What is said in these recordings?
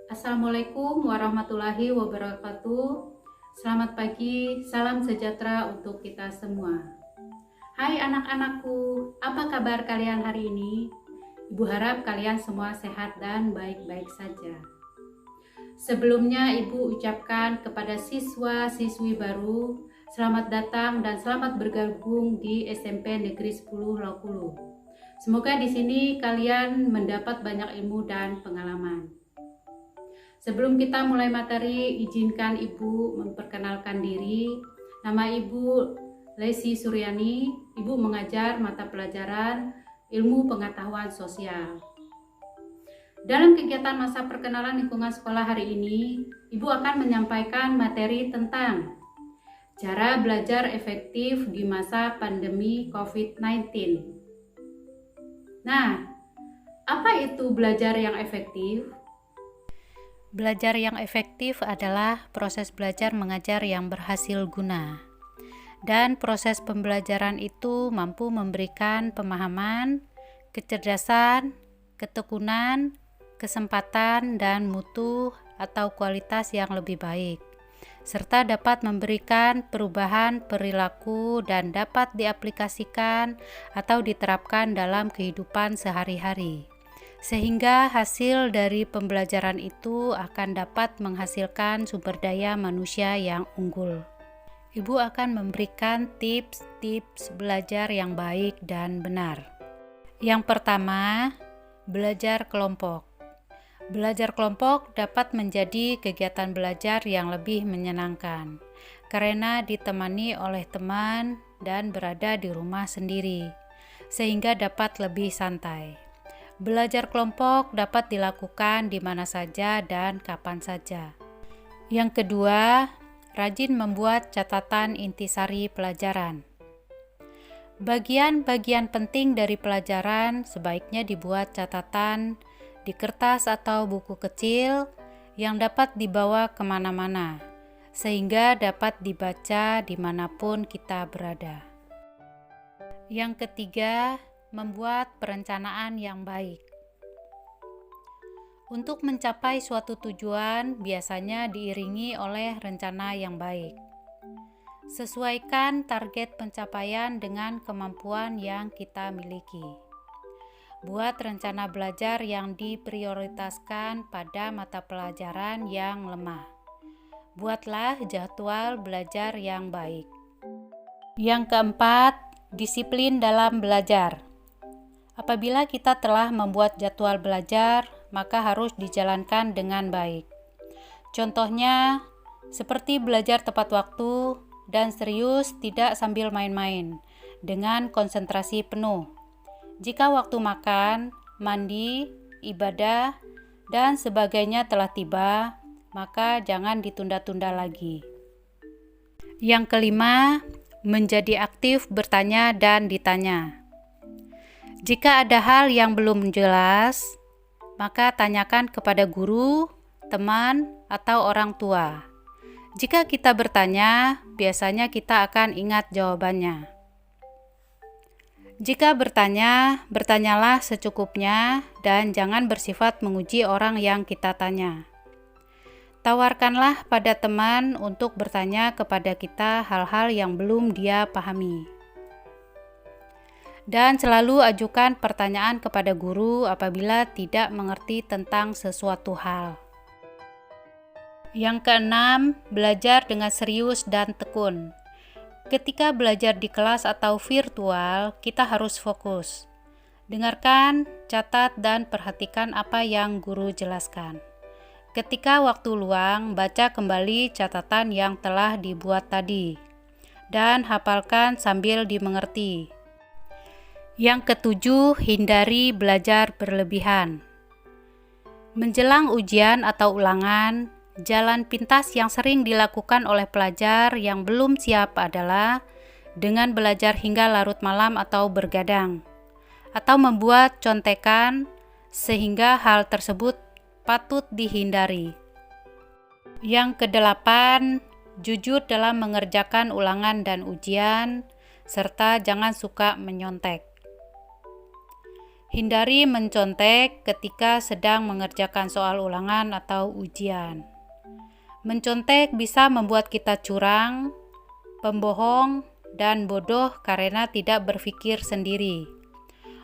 Assalamualaikum warahmatullahi wabarakatuh. Selamat pagi, salam sejahtera untuk kita semua. Hai anak-anakku, apa kabar kalian hari ini? Ibu harap kalian semua sehat dan baik-baik saja. Sebelumnya Ibu ucapkan kepada siswa-siswi baru, selamat datang dan selamat bergabung di SMP Negeri 10 Lokulu. Semoga di sini kalian mendapat banyak ilmu dan pengalaman. Sebelum kita mulai materi, izinkan Ibu memperkenalkan diri. Nama Ibu Lesi Suryani. Ibu mengajar mata pelajaran Ilmu Pengetahuan Sosial. Dalam kegiatan masa perkenalan lingkungan sekolah hari ini, Ibu akan menyampaikan materi tentang cara belajar efektif di masa pandemi COVID-19. Nah, apa itu belajar yang efektif? Belajar yang efektif adalah proses belajar mengajar yang berhasil guna. Dan proses pembelajaran itu mampu memberikan pemahaman, kecerdasan, ketekunan, kesempatan, dan mutu atau kualitas yang lebih baik, serta dapat memberikan perubahan perilaku dan dapat diaplikasikan atau diterapkan dalam kehidupan sehari-hari. Sehingga hasil dari pembelajaran itu akan dapat menghasilkan sumber daya manusia yang unggul. Ibu akan memberikan tips-tips belajar yang baik dan benar. Yang pertama, belajar kelompok. Belajar kelompok dapat menjadi kegiatan belajar yang lebih menyenangkan, karena ditemani oleh teman dan berada di rumah sendiri, sehingga dapat lebih santai. Belajar kelompok dapat dilakukan di mana saja dan kapan saja. Yang kedua, rajin membuat catatan intisari pelajaran. Bagian-bagian penting dari pelajaran sebaiknya dibuat catatan di kertas atau buku kecil yang dapat dibawa kemana-mana, sehingga dapat dibaca dimanapun kita berada. Yang ketiga, membuat perencanaan yang baik. Untuk mencapai suatu tujuan biasanya diiringi oleh rencana yang baik. Sesuaikan target pencapaian dengan kemampuan yang kita miliki. Buat rencana belajar yang diprioritaskan pada mata pelajaran yang lemah. Buatlah jadwal belajar yang baik. Yang keempat, disiplin dalam belajar. Apabila kita telah membuat jadwal belajar, maka harus dijalankan dengan baik. Contohnya, seperti belajar tepat waktu dan serius, tidak sambil main-main, dengan konsentrasi penuh. Jika waktu makan, mandi, ibadah, dan sebagainya telah tiba, maka jangan ditunda-tunda lagi. Yang kelima, menjadi aktif bertanya dan ditanya. Jika ada hal yang belum jelas, maka tanyakan kepada guru, teman, atau orang tua. Jika kita bertanya, biasanya kita akan ingat jawabannya. Jika bertanya, bertanyalah secukupnya dan jangan bersifat menguji orang yang kita tanya. Tawarkanlah pada teman untuk bertanya kepada kita hal-hal yang belum dia pahami. Dan selalu ajukan pertanyaan kepada guru apabila tidak mengerti tentang sesuatu hal. Yang keenam, belajar dengan serius dan tekun. Ketika belajar di kelas atau virtual, kita harus fokus. Dengarkan, catat, dan perhatikan apa yang guru jelaskan. Ketika waktu luang, baca kembali catatan yang telah dibuat tadi, dan hafalkan sambil dimengerti. Yang ketujuh, hindari belajar berlebihan. Menjelang ujian atau ulangan, jalan pintas yang sering dilakukan oleh pelajar yang belum siap adalah dengan belajar hingga larut malam atau bergadang, atau membuat contekan, sehingga hal tersebut patut dihindari. Yang kedelapan, jujur dalam mengerjakan ulangan dan ujian, serta jangan suka menyontek. Hindari mencontek ketika sedang mengerjakan soal ulangan atau ujian. Mencontek bisa membuat kita curang, pembohong, dan bodoh karena tidak berpikir sendiri.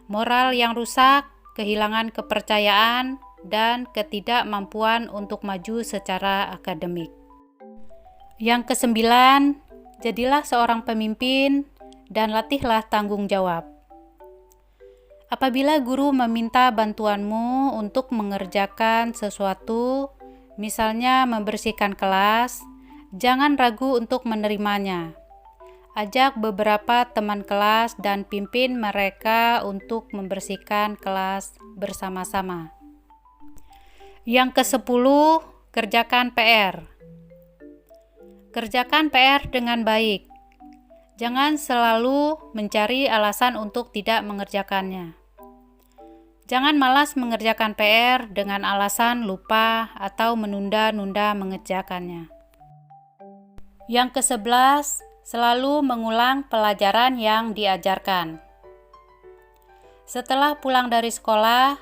Moral yang rusak, kehilangan kepercayaan, dan ketidakmampuan untuk maju secara akademik. Yang kesembilan, jadilah seorang pemimpin dan latihlah tanggung jawab. Apabila guru meminta bantuanmu untuk mengerjakan sesuatu, misalnya membersihkan kelas, jangan ragu untuk menerimanya. Ajak beberapa teman kelas dan pimpin mereka untuk membersihkan kelas bersama-sama. Yang ke-10, kerjakan PR. Kerjakan PR dengan baik. Jangan selalu mencari alasan untuk tidak mengerjakannya. Jangan malas mengerjakan PR dengan alasan lupa atau menunda-nunda mengerjakannya. Yang ke-11, selalu mengulang pelajaran yang diajarkan. Setelah pulang dari sekolah,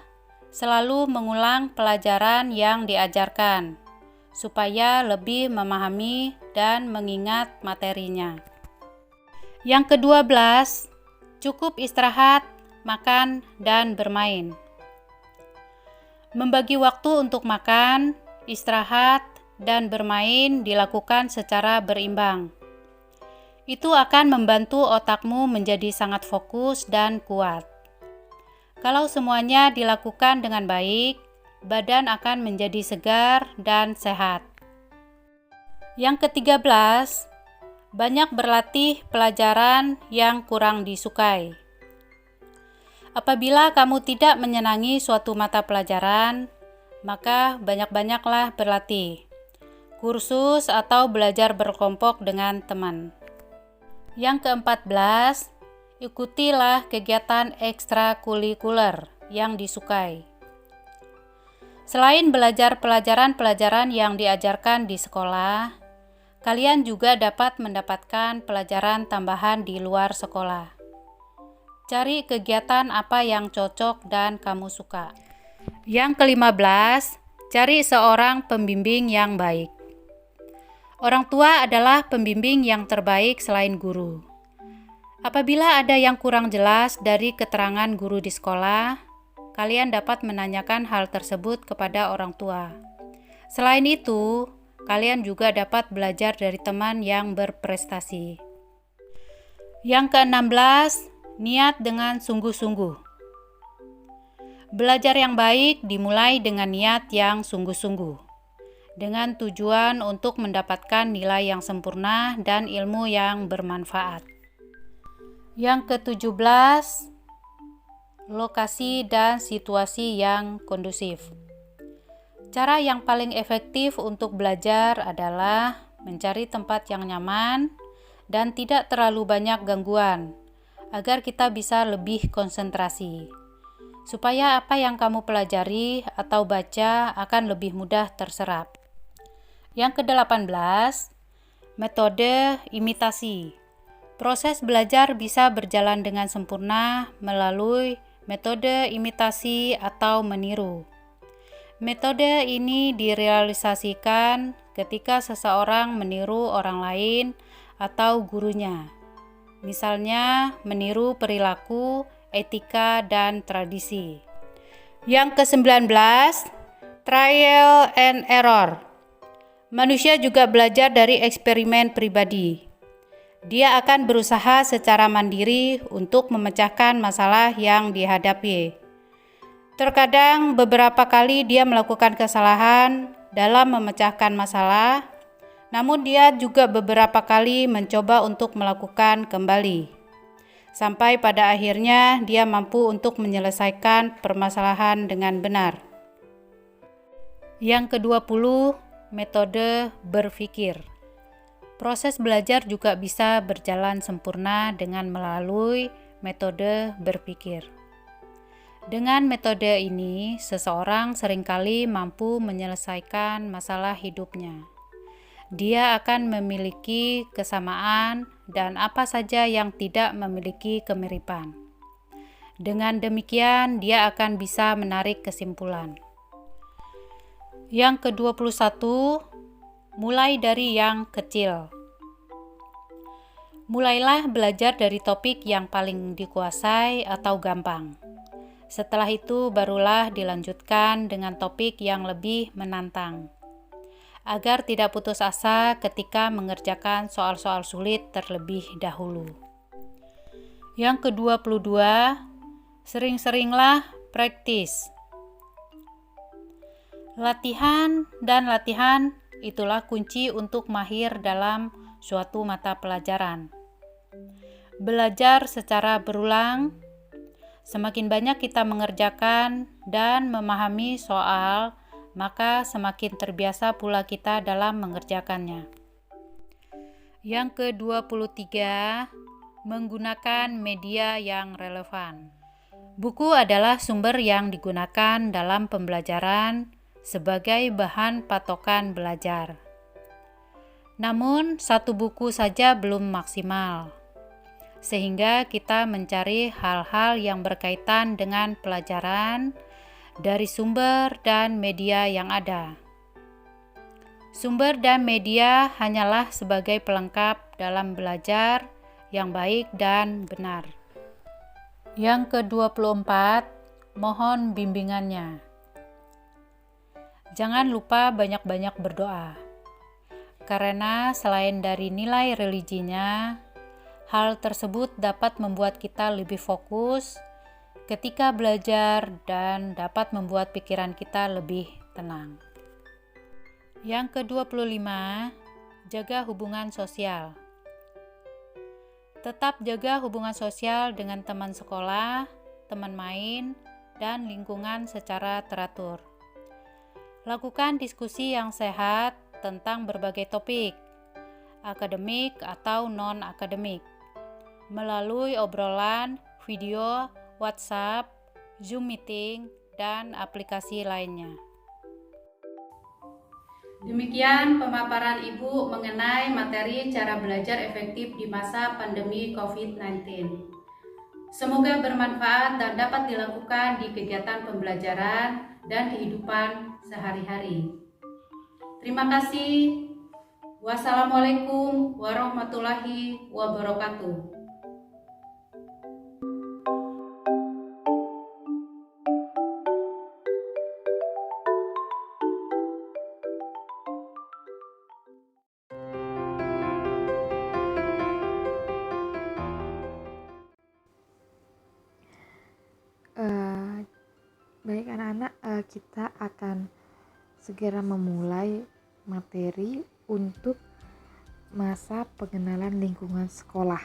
selalu mengulang pelajaran yang diajarkan, supaya lebih memahami dan mengingat materinya. Yang ke-12, cukup istirahat, makan, dan bermain. Membagi waktu untuk makan, istirahat, dan bermain dilakukan secara berimbang. Itu akan membantu otakmu menjadi sangat fokus dan kuat. Kalau semuanya dilakukan dengan baik, badan akan menjadi segar dan sehat. Yang ke-13, banyak berlatih pelajaran yang kurang disukai. Apabila kamu tidak menyenangi suatu mata pelajaran, maka banyak-banyaklah berlatih, kursus atau belajar berkelompok dengan teman. Yang ke-14, ikutilah kegiatan ekstrakurikuler yang disukai. Selain belajar pelajaran-pelajaran yang diajarkan di sekolah, kalian juga dapat mendapatkan pelajaran tambahan di luar sekolah. Cari kegiatan apa yang cocok dan kamu suka. Yang ke-15, cari seorang pembimbing yang baik. Orang tua adalah pembimbing yang terbaik selain guru. Apabila ada yang kurang jelas dari keterangan guru di sekolah, kalian dapat menanyakan hal tersebut kepada orang tua. Selain itu, kalian juga dapat belajar dari teman yang berprestasi. Yang ke-16, niat dengan sungguh-sungguh. Belajar yang baik dimulai dengan niat yang sungguh-sungguh, dengan tujuan untuk mendapatkan nilai yang sempurna dan ilmu yang bermanfaat. Yang ke-17, lokasi dan situasi yang kondusif. Cara yang paling efektif untuk belajar adalah mencari tempat yang nyaman dan tidak terlalu banyak gangguan, agar kita bisa lebih konsentrasi, supaya apa yang kamu pelajari atau baca akan lebih mudah terserap. Yang ke-18, metode imitasi. Proses belajar bisa berjalan dengan sempurna melalui metode imitasi atau meniru. Metode ini direalisasikan ketika seseorang meniru orang lain atau gurunya. Misalnya, meniru perilaku, etika, dan tradisi. Yang ke-19, trial and error. Manusia juga belajar dari eksperimen pribadi. Dia akan berusaha secara mandiri untuk memecahkan masalah yang dihadapi. Terkadang beberapa kali dia melakukan kesalahan dalam memecahkan masalah, namun dia juga beberapa kali mencoba untuk melakukan kembali. Sampai pada akhirnya dia mampu untuk menyelesaikan permasalahan dengan benar. Yang ke-20, metode berpikir. Proses belajar juga bisa berjalan sempurna dengan melalui metode berpikir. Dengan metode ini, seseorang seringkali mampu menyelesaikan masalah hidupnya. Dia akan memiliki kesamaan dan apa saja yang tidak memiliki kemiripan. Dengan demikian, dia akan bisa menarik kesimpulan. Yang ke-21, mulai dari yang kecil. Mulailah belajar dari topik yang paling dikuasai atau gampang. Setelah itu barulah dilanjutkan dengan topik yang lebih menantang, agar tidak putus asa ketika mengerjakan soal-soal sulit terlebih dahulu. Yang ke-22, sering-seringlah praktis. Latihan dan latihan itulah kunci untuk mahir dalam suatu mata pelajaran. Belajar secara berulang, semakin banyak kita mengerjakan dan memahami soal, maka semakin terbiasa pula kita dalam mengerjakannya. Yang ke-23, menggunakan media yang relevan. Buku adalah sumber yang digunakan dalam pembelajaran sebagai bahan patokan belajar. Namun, satu buku saja belum maksimal, sehingga kita mencari hal-hal yang berkaitan dengan pelajaran dari sumber dan media yang ada. Sumber dan media hanyalah sebagai pelengkap dalam belajar yang baik dan benar. Yang ke-24, mohon bimbingannya. Jangan lupa banyak-banyak berdoa, karena selain dari nilai religinya, hal tersebut dapat membuat kita lebih fokus ketika belajar dan dapat membuat pikiran kita lebih tenang. Yang ke-25, jaga hubungan sosial. Tetap jaga hubungan sosial dengan teman sekolah, teman main, dan lingkungan secara teratur. Lakukan diskusi yang sehat tentang berbagai topik, akademik atau non-akademik, melalui obrolan, video, WhatsApp, Zoom meeting, dan aplikasi lainnya. Demikian pemaparan Ibu mengenai materi cara belajar efektif di masa pandemi COVID-19. Semoga bermanfaat dan dapat dilakukan di kegiatan pembelajaran dan kehidupan sehari-hari. Terima kasih. Wassalamualaikum warahmatullahi wabarakatuh. Baik anak-anak, kita akan segera memulai materi untuk masa pengenalan lingkungan sekolah.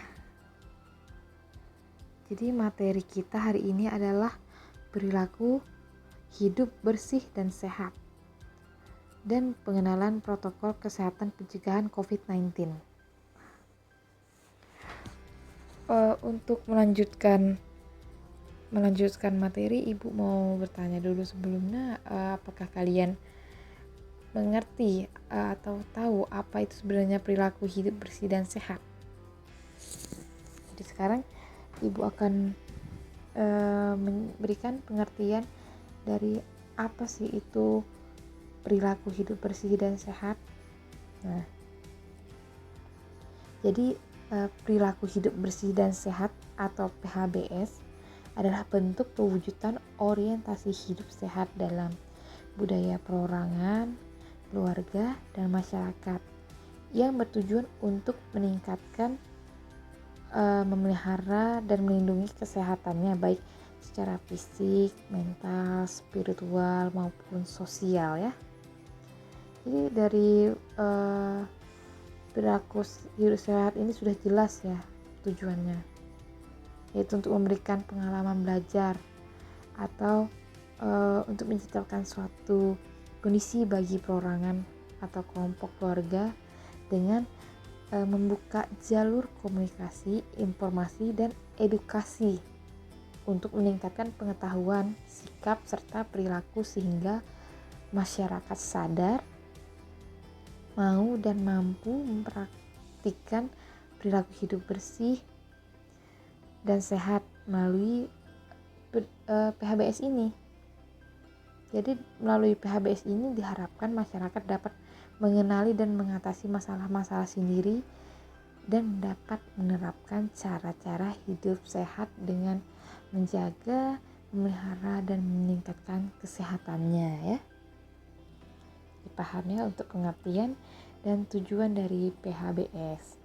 Jadi materi kita hari ini adalah perilaku hidup bersih dan sehat dan pengenalan protokol kesehatan pencegahan COVID-19. Untuk melanjutkan materi, Ibu mau bertanya dulu sebelumnya, apakah kalian mengerti atau tahu apa itu sebenarnya perilaku hidup bersih dan sehat? Jadi sekarang Ibu akan memberikan pengertian dari apa sih itu perilaku hidup bersih dan sehat. Nah, jadi perilaku hidup bersih dan sehat atau PHBS adalah bentuk pewujudan orientasi hidup sehat dalam budaya perorangan, keluarga, dan masyarakat yang bertujuan untuk meningkatkan, memelihara, dan melindungi kesehatannya baik secara fisik, mental, spiritual, maupun sosial ya. Jadi dari perilaku hidup sehat ini sudah jelas ya tujuannya, yaitu untuk memberikan pengalaman belajar atau untuk menciptakan suatu kondisi bagi perorangan atau kelompok keluarga dengan membuka jalur komunikasi, informasi, dan edukasi untuk meningkatkan pengetahuan, sikap, serta perilaku sehingga masyarakat sadar, mau dan mampu mempraktikkan perilaku hidup bersih dan sehat melalui PHBS ini. Jadi melalui PHBS ini diharapkan masyarakat dapat mengenali dan mengatasi masalah-masalah sendiri dan dapat menerapkan cara-cara hidup sehat dengan menjaga, memelihara, dan meningkatkan kesehatannya ya. Dipahami untuk pengertian dan tujuan dari PHBS.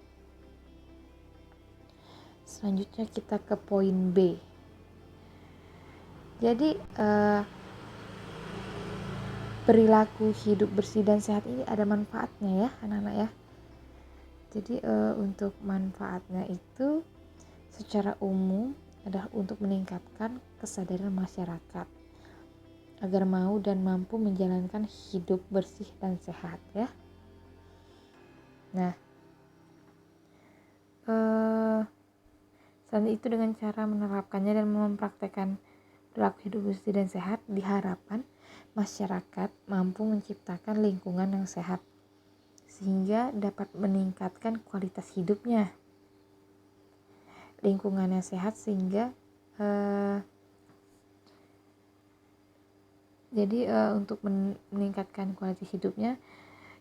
Selanjutnya kita ke poin B. Jadi perilaku hidup bersih dan sehat ini ada manfaatnya ya anak-anak ya. Jadi untuk manfaatnya itu secara umum adalah untuk meningkatkan kesadaran masyarakat agar mau dan mampu menjalankan hidup bersih dan sehat ya. Nah, selain itu dengan cara menerapkannya dan mempraktekkan perilaku hidup bersih dan sehat, diharapkan masyarakat mampu menciptakan lingkungan yang sehat sehingga dapat meningkatkan kualitas hidupnya. Lingkungannya sehat sehingga untuk meningkatkan kualitas hidupnya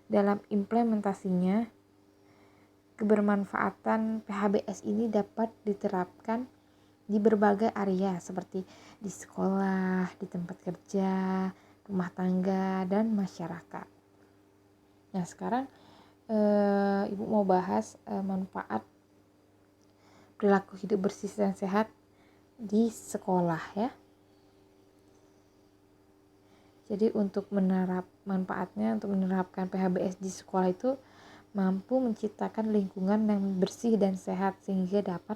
dalam implementasinya, kebermanfaatan PHBS ini dapat diterapkan di berbagai area seperti di sekolah, di tempat kerja, rumah tangga, dan masyarakat. Nah sekarang Ibu mau bahas manfaat perilaku hidup bersih dan sehat di sekolah ya. Jadi untuk menerapkan PHBS di sekolah itu mampu menciptakan lingkungan yang bersih dan sehat sehingga dapat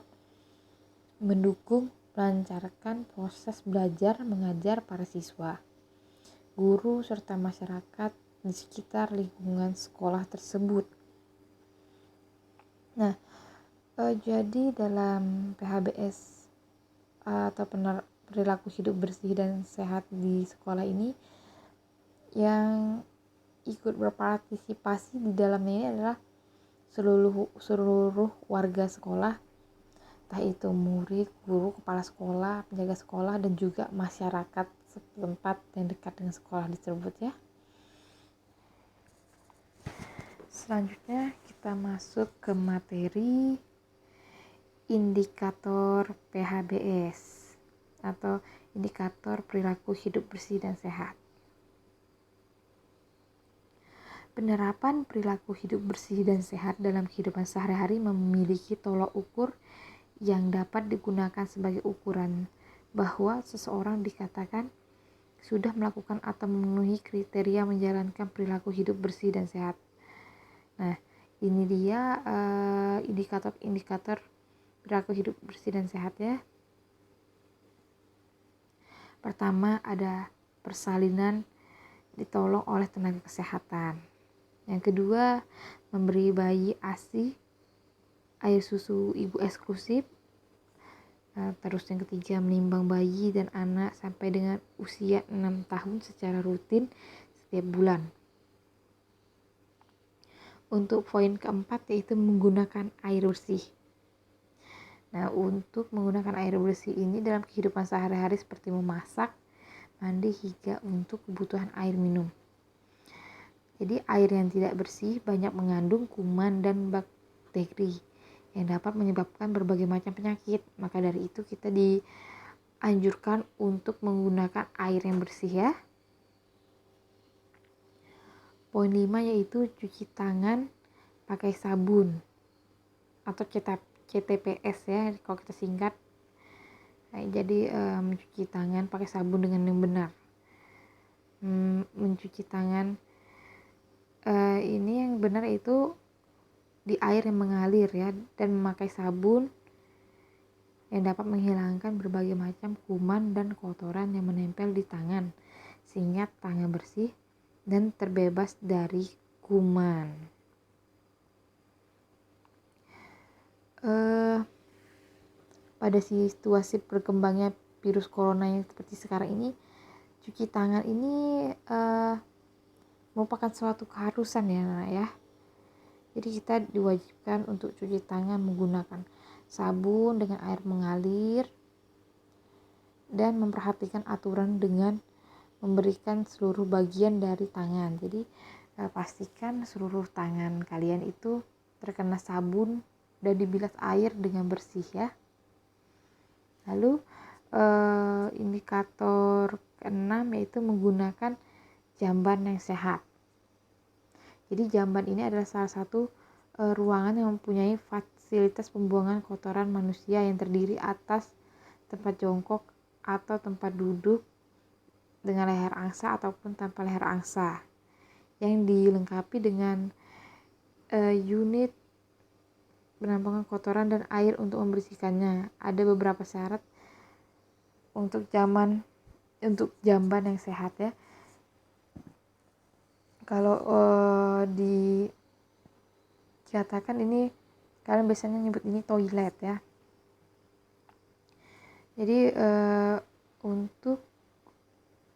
mendukung melancarkan proses belajar mengajar para siswa, guru, serta masyarakat di sekitar lingkungan sekolah tersebut. Nah, jadi dalam PHBS atau perilaku hidup bersih dan sehat di sekolah ini yang ikut berpartisipasi di dalamnya ini adalah seluruh warga sekolah, entah itu murid, guru, kepala sekolah, penjaga sekolah, dan juga masyarakat setempat yang dekat dengan sekolah tersebut ya. Selanjutnya kita masuk ke materi indikator PHBS atau indikator perilaku hidup bersih dan sehat. Penerapan perilaku hidup bersih dan sehat dalam kehidupan sehari-hari memiliki tolak ukur yang dapat digunakan sebagai ukuran bahwa seseorang dikatakan sudah melakukan atau memenuhi kriteria menjalankan perilaku hidup bersih dan sehat. Nah, ini dia indikator-indikator perilaku hidup bersih dan sehat ya. Pertama ada persalinan ditolong oleh tenaga kesehatan. Yang kedua, memberi bayi ASI, air susu ibu eksklusif. Terus yang ketiga, menimbang bayi dan anak sampai dengan usia 6 tahun secara rutin setiap bulan. Untuk poin keempat yaitu menggunakan air bersih. Nah, untuk menggunakan air bersih ini dalam kehidupan sehari-hari seperti memasak, mandi, hingga untuk kebutuhan air minum. Jadi air yang tidak bersih banyak mengandung kuman dan bakteri yang dapat menyebabkan berbagai macam penyakit. Maka dari itu kita dianjurkan untuk menggunakan air yang bersih ya. Poin 5 yaitu cuci tangan pakai sabun atau CTPS ya kalau kita singkat. Nah, jadi mencuci tangan pakai sabun dengan yang benar. Mencuci tangan ini yang benar itu di air yang mengalir ya, dan memakai sabun yang dapat menghilangkan berbagai macam kuman dan kotoran yang menempel di tangan sehingga tangan bersih dan terbebas dari kuman. Pada situasi berkembangnya virus corona yang seperti sekarang ini, cuci tangan ini merupakan suatu keharusan ya. Jadi kita diwajibkan untuk cuci tangan menggunakan sabun dengan air mengalir dan memperhatikan aturan dengan memberikan seluruh bagian dari tangan. Jadi pastikan seluruh tangan kalian itu terkena sabun dan dibilas air dengan bersih ya. Lalu indikator keenam yaitu menggunakan jamban yang sehat. Jadi jamban ini adalah salah satu ruangan yang mempunyai fasilitas pembuangan kotoran manusia yang terdiri atas tempat jongkok atau tempat duduk dengan leher angsa ataupun tanpa leher angsa, yang dilengkapi dengan unit penampungan kotoran dan air untuk membersihkannya. Ada beberapa syarat untuk jamban yang sehat ya. Kalau dikatakan ini, kalian biasanya nyebut ini toilet ya. Jadi untuk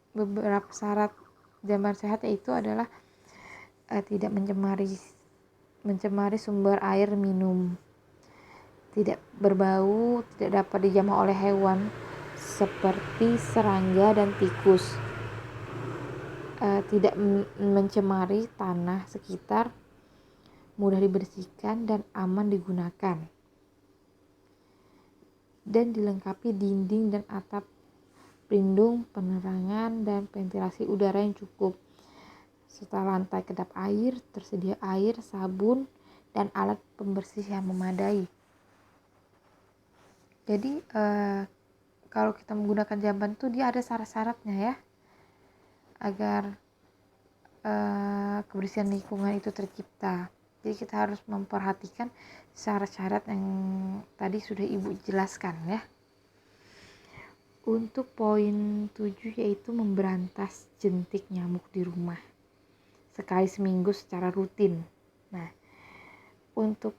beberapa syarat jamban sehat yaitu adalah tidak mencemari sumber air minum, tidak berbau, tidak dapat dijamah oleh hewan seperti serangga dan tikus, tidak mencemari tanah sekitar, mudah dibersihkan dan aman digunakan, dan dilengkapi dinding dan atap pelindung, penerangan dan ventilasi udara yang cukup, serta lantai kedap air, tersedia air, sabun, dan alat pembersih yang memadai. Jadi kalau kita menggunakan jamban tuh dia ada syarat-syaratnya ya, agar kebersihan lingkungan itu tercipta. Jadi kita harus memperhatikan syarat-syarat yang tadi sudah Ibu jelaskan ya. Untuk poin 7 yaitu memberantas jentik nyamuk di rumah sekali seminggu secara rutin. Nah, untuk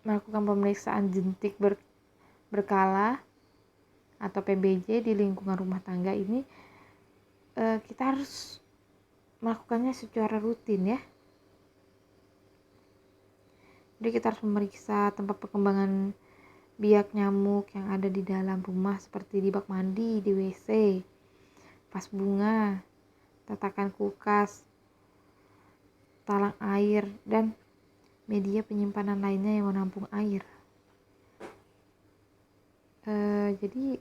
melakukan pemeriksaan jentik berkala atau PBJ di lingkungan rumah tangga ini kita harus melakukannya secara rutin ya. Jadi kita harus memeriksa tempat perkembangan biak nyamuk yang ada di dalam rumah seperti di bak mandi, di WC, vas bunga, tatakan kulkas, talang air, dan media penyimpanan lainnya yang menampung air. Jadi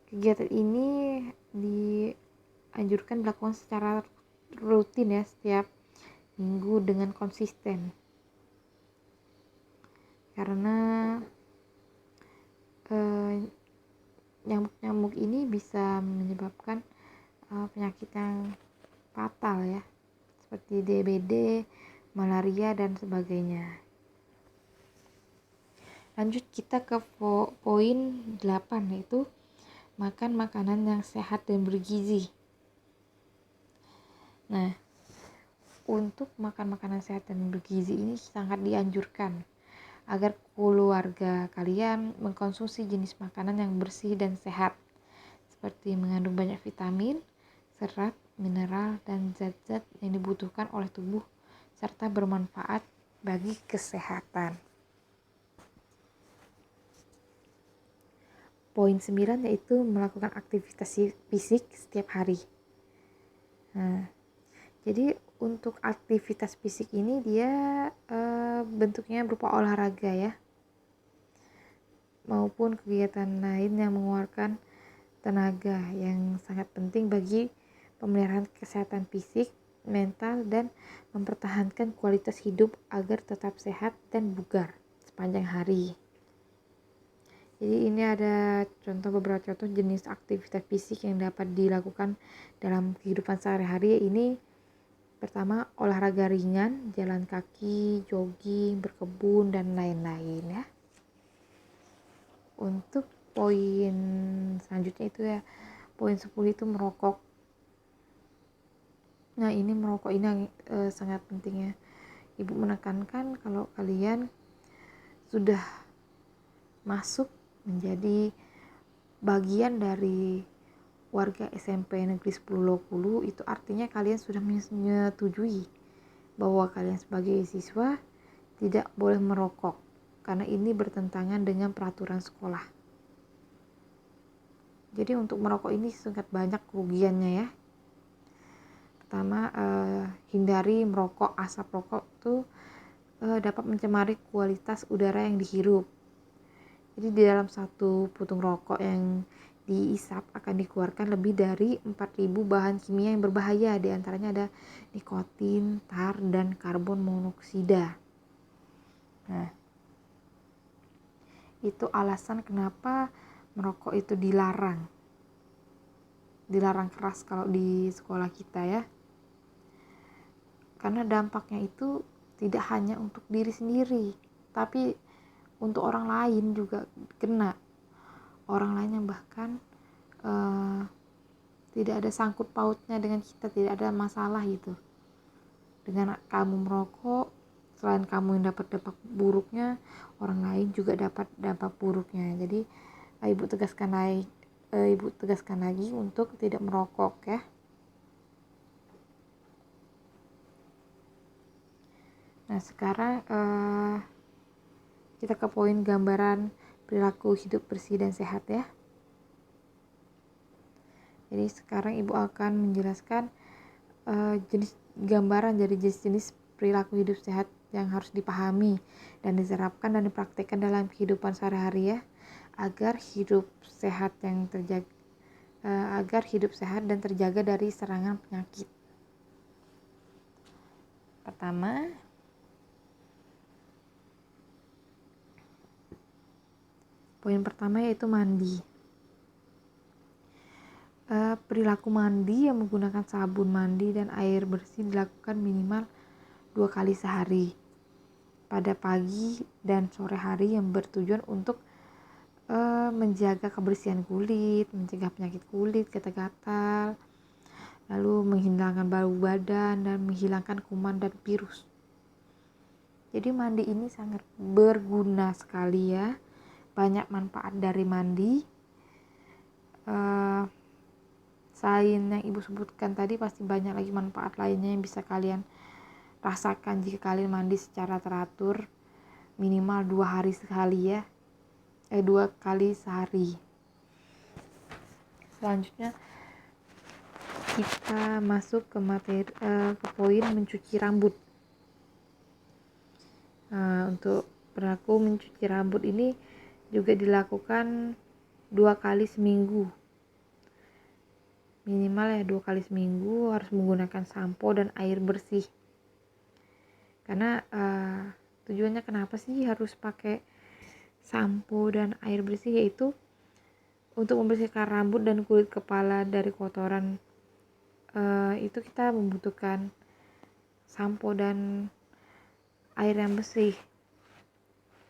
kegiatan ini dianjurkan dilakukan secara rutin ya, setiap minggu dengan konsisten, karena nyamuk-nyamuk ini bisa menyebabkan penyakit yang fatal ya, seperti DBD, malaria dan sebagainya. Lanjut kita ke poin 8 yaitu makan makanan yang sehat dan bergizi. Nah, untuk makan makanan sehat dan bergizi ini sangat dianjurkan agar keluarga kalian mengkonsumsi jenis makanan yang bersih dan sehat, seperti mengandung banyak vitamin, serat, mineral, dan zat-zat yang dibutuhkan oleh tubuh serta bermanfaat bagi kesehatan. Poin 9 yaitu melakukan aktivitas fisik setiap hari. Nah, jadi untuk aktivitas fisik ini dia bentuknya berupa olahraga ya, maupun kegiatan lain yang mengeluarkan tenaga yang sangat penting bagi pemeliharaan kesehatan fisik, mental, dan mempertahankan kualitas hidup agar tetap sehat dan bugar sepanjang hari. Jadi ini ada beberapa contoh jenis aktivitas fisik yang dapat dilakukan dalam kehidupan sehari-hari. Ini pertama, olahraga ringan, jalan kaki, jogging, berkebun, dan lain-lain ya. Untuk poin selanjutnya itu ya, poin 10 itu merokok. Nah, ini merokok ini sangat penting ya. Ibu menekankan kalau kalian sudah masuk menjadi bagian dari warga SMP Negeri 10 Lokulu, itu artinya kalian sudah menyetujui bahwa kalian sebagai siswa tidak boleh merokok, karena ini bertentangan dengan peraturan sekolah. Jadi untuk merokok ini sangat banyak kerugiannya ya. Pertama, hindari merokok. Asap rokok tuh dapat mencemari kualitas udara yang dihirup. Jadi di dalam satu putung rokok yang diisap akan dikeluarkan lebih dari 4.000 bahan kimia yang berbahaya. Di antaranya ada nikotin, tar, dan karbon monoksida. Nah, itu alasan kenapa merokok itu dilarang. Dilarang keras kalau di sekolah kita ya. Karena dampaknya itu tidak hanya untuk diri sendiri, tapi untuk orang lain juga kena. Orang lain yang bahkan tidak ada sangkut pautnya dengan kita, tidak ada masalah gitu. Dengan kamu merokok, selain kamu yang dapat dampak buruknya, orang lain juga dapat dampak buruknya. Jadi ibu tegaskan lagi untuk tidak merokok ya. Nah sekarang kita ke poin gambaran perilaku hidup bersih dan sehat ya. Jadi sekarang ibu akan menjelaskan jenis gambaran dari jenis-jenis perilaku hidup sehat yang harus dipahami dan diterapkan dan dipraktikkan dalam kehidupan sehari-hari ya, agar hidup sehat dan terjaga dari serangan penyakit. Pertama, poin pertama yaitu mandi. Perilaku mandi yang menggunakan sabun mandi dan air bersih dilakukan minimal 2 kali sehari pada pagi dan sore hari, yang bertujuan untuk menjaga kebersihan kulit, mencegah penyakit kulit, gatal-gatal, lalu menghilangkan bau badan dan menghilangkan kuman dan virus. Jadi mandi ini sangat berguna sekali ya. Banyak manfaat dari mandi. Selain yang ibu sebutkan tadi, pasti banyak lagi manfaat lainnya yang bisa kalian rasakan jika kalian mandi secara teratur, minimal 2 hari sekali ya. 2 kali sehari. Selanjutnya kita masuk ke ke poin mencuci rambut. Untuk perilaku mencuci rambut ini juga dilakukan 2 kali seminggu. Minimal ya 2 kali seminggu, harus menggunakan sampo dan air bersih. Karena tujuannya kenapa sih harus pakai sampo dan air bersih, yaitu untuk membersihkan rambut dan kulit kepala dari kotoran. Itu kita membutuhkan sampo dan air yang bersih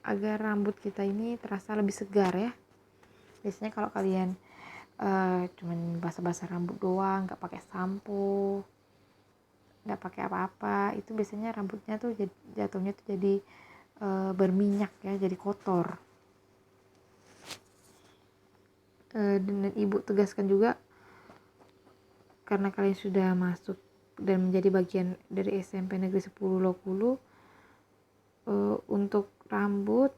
agar rambut kita ini terasa lebih segar ya. Biasanya kalau kalian cuman basah-basah rambut doang, nggak pakai sampo, nggak pakai apa-apa, itu biasanya rambutnya tuh jatuhnya tuh jadi berminyak ya, jadi kotor. Dan ibu tegaskan juga, karena kalian sudah masuk dan menjadi bagian dari SMP Negeri 10 Lokulu, untuk rambut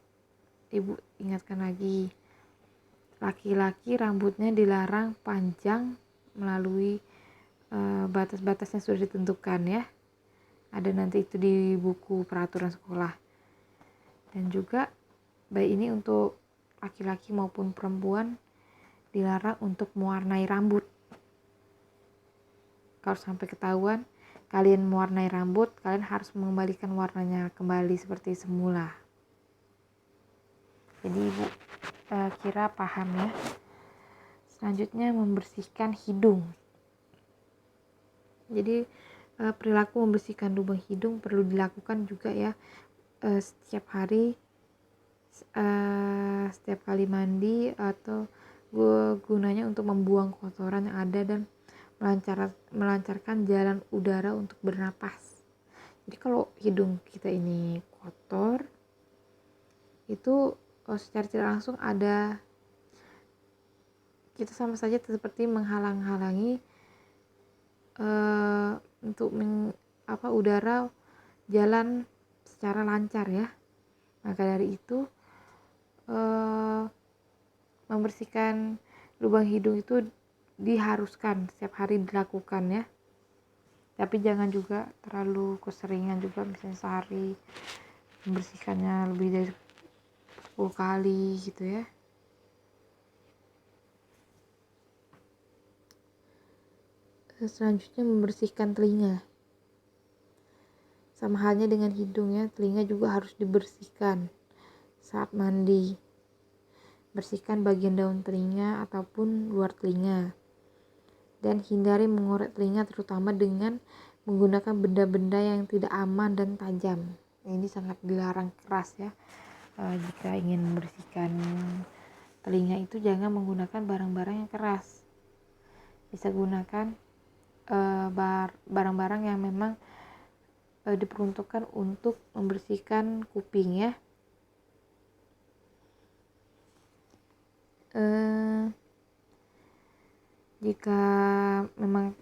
ibu ingatkan lagi, laki-laki rambutnya dilarang panjang melalui batas-batas yang sudah ditentukan ya. Ada nanti itu di buku peraturan sekolah. Dan juga baik ini untuk laki-laki maupun perempuan dilarang untuk mewarnai rambut. Kalau sampai ketahuan kalian mewarnai rambut, kalian harus mengembalikan warnanya kembali seperti semula. Jadi ibu kira paham ya. Selanjutnya membersihkan hidung. Jadi perilaku membersihkan lubang hidung perlu dilakukan juga ya, setiap hari, setiap kali mandi, atau gunanya untuk membuang kotoran yang ada dan melancarkan jalan udara untuk bernapas. Jadi kalau hidung kita ini kotor, itu secara tidak langsung kita sama saja seperti menghalang-halangi untuk udara jalan secara lancar ya. Maka dari itu membersihkan lubang hidung itu diharuskan setiap hari dilakukan ya, tapi jangan juga terlalu keseringan juga, misalnya sehari membersihkannya lebih dari 10 kali gitu ya. Selanjutnya membersihkan telinga. Sama halnya dengan hidung ya, telinga juga harus dibersihkan saat mandi. Bersihkan bagian daun telinga ataupun luar telinga. Dan hindari mengorek telinga terutama dengan menggunakan benda-benda yang tidak aman dan tajam. Ini sangat dilarang keras ya. Jika ingin membersihkan telinga itu jangan menggunakan barang-barang yang keras. Bisa gunakan barang-barang yang memang diperuntukkan untuk membersihkan kuping ya. Jika memang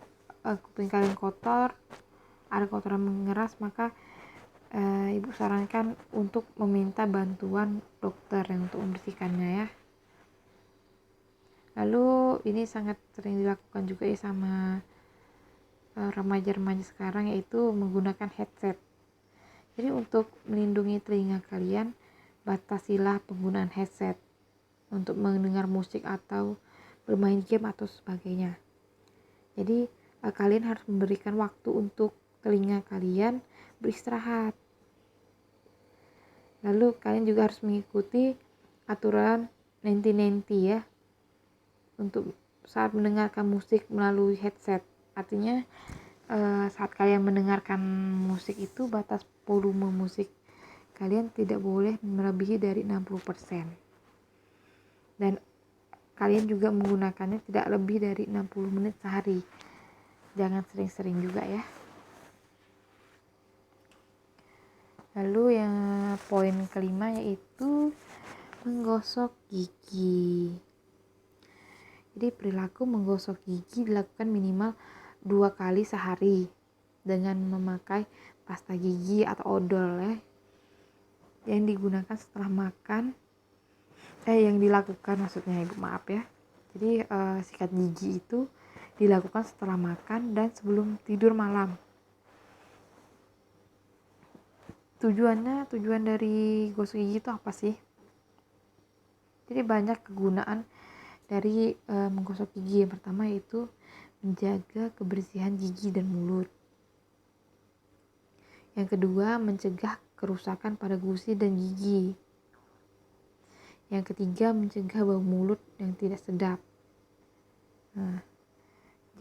kuping kalian kotor, ada kotoran mengeras, maka ibu sarankan untuk meminta bantuan dokter yang untuk membersihkannya ya. Lalu ini sangat sering dilakukan juga ya sama remaja-remaja sekarang, yaitu menggunakan headset. Jadi untuk melindungi telinga kalian, batasilah penggunaan headset untuk mendengar musik atau bermain game atau sebagainya. Jadi kalian harus memberikan waktu untuk telinga kalian beristirahat. Lalu kalian juga harus mengikuti aturan 90-90 ya, untuk saat mendengarkan musik melalui headset. Artinya saat kalian mendengarkan musik itu batas volume musik kalian tidak boleh melebihi dari 60%. Dan kalian juga menggunakannya tidak lebih dari 60 menit sehari. Jangan sering-sering juga ya. Lalu yang poin kelima yaitu menggosok gigi. Jadi perilaku menggosok gigi dilakukan minimal 2 kali sehari dengan memakai pasta gigi atau odol ya, yang digunakan setelah makan. Yang dilakukan maksudnya ibu, maaf ya. Jadi sikat gigi itu dilakukan setelah makan dan sebelum tidur malam. Tujuan dari gosok gigi itu apa sih? Jadi banyak kegunaan dari menggosok gigi. Yang pertama yaitu menjaga kebersihan gigi dan mulut. Yang kedua, mencegah kerusakan pada gusi dan gigi. Yang ketiga, mencegah bau mulut yang tidak sedap.